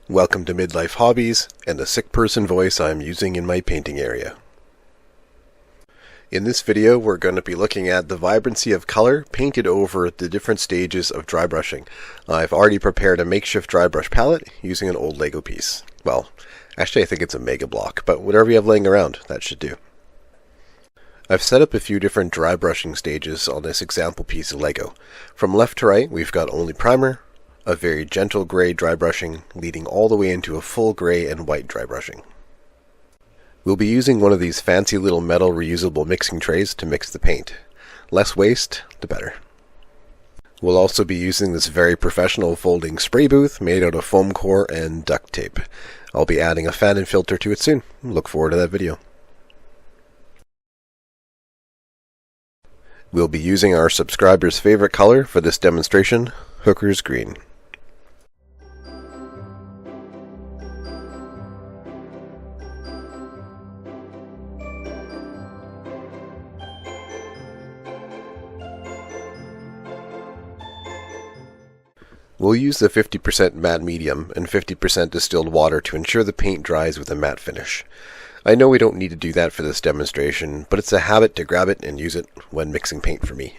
Welcome to Midlife Hobbies and the sick person voice I'm using in my painting area. In this video we're going to be looking at the vibrancy of color painted over the different stages of dry brushing. I've already prepared a makeshift dry brush palette using an old Lego piece. Well, actually I think it's a mega block, but whatever you have laying around, that should do. I've set up a few different dry brushing stages on this example piece of Lego. From left to right we've got only primer, a very gentle gray dry brushing, leading all the way into a full gray and white dry brushing. We'll be using one of these fancy little metal reusable mixing trays to mix the paint. Less waste, the better. We'll also be using this very professional folding spray booth made out of foam core and duct tape. I'll be adding a fan and filter to it soon. Look forward to that video. We'll be using our subscribers' favorite color for this demonstration, Hooker's Green. We'll use the 50% matte medium and 50% distilled water to ensure the paint dries with a matte finish. I know we don't need to do that for this demonstration, but it's a habit to grab it and use it when mixing paint for me.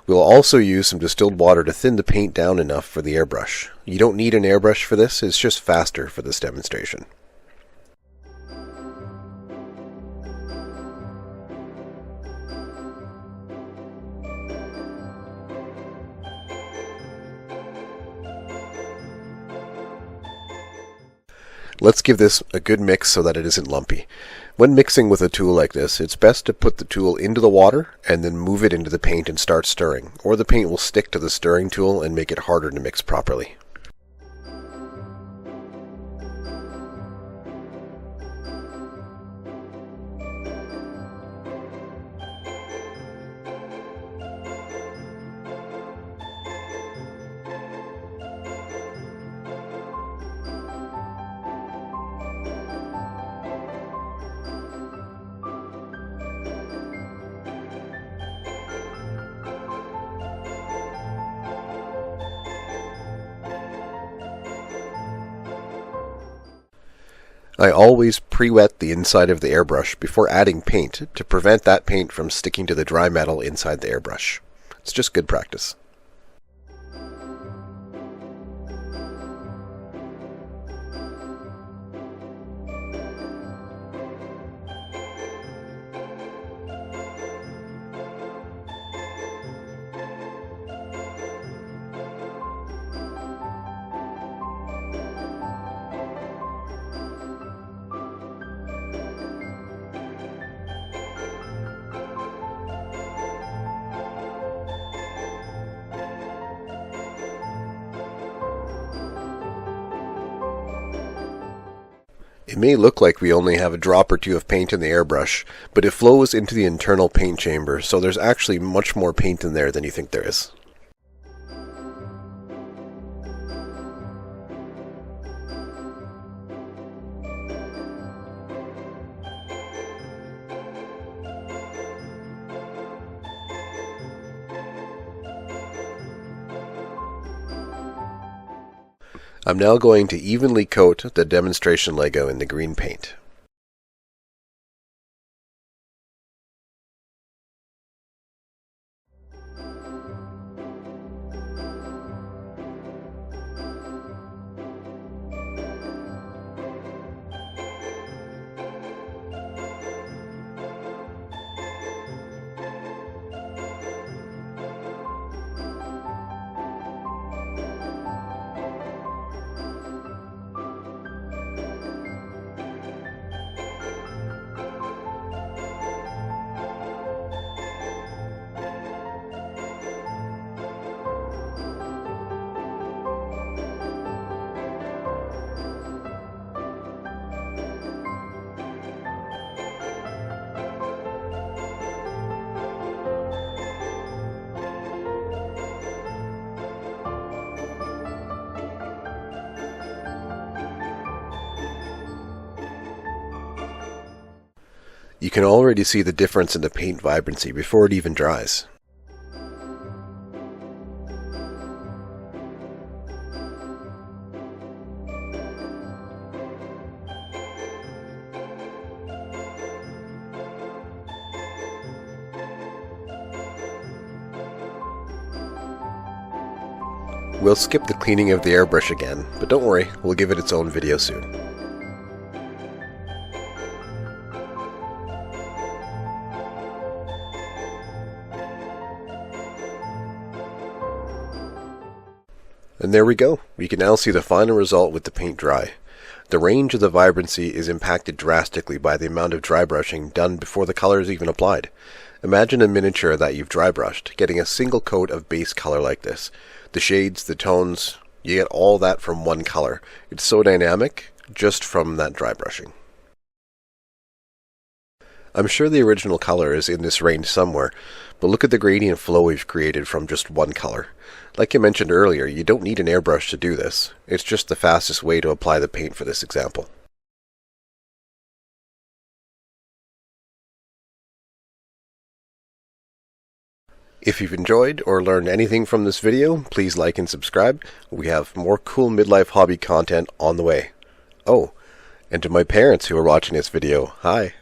We'll also use some distilled water to thin the paint down enough for the airbrush. You don't need an airbrush for this, it's just faster for this demonstration. Let's give this a good mix so that it isn't lumpy. When mixing with a tool like this, it's best to put the tool into the water and then move it into the paint and start stirring, or the paint will stick to the stirring tool and make it harder to mix properly. I always pre-wet the inside of the airbrush before adding paint to prevent that paint from sticking to the dry metal inside the airbrush. It's just good practice. It may look like we only have a drop or two of paint in the airbrush, but it flows into the internal paint chamber, so there's actually much more paint in there than you think there is. I'm now going to evenly coat the demonstration Lego in the green paint. You can already see the difference in the paint vibrancy before it even dries. We'll skip the cleaning of the airbrush again, but don't worry, we'll give it its own video soon. And there we go. We can now see the final result with the paint dry. The range of the vibrancy is impacted drastically by the amount of dry brushing done before the color is even applied. Imagine a miniature that you've dry brushed, getting a single coat of base color like this. The shades, the tones, you get all that from one color. It's so dynamic, just from that dry brushing. I'm sure the original color is in this range somewhere, but look at the gradient flow we've created from just one color. Like I mentioned earlier, you don't need an airbrush to do this. It's just the fastest way to apply the paint for this example. If you've enjoyed or learned anything from this video, please like and subscribe. We have more cool midlife hobby content on the way. Oh, and to my parents who are watching this video, hi.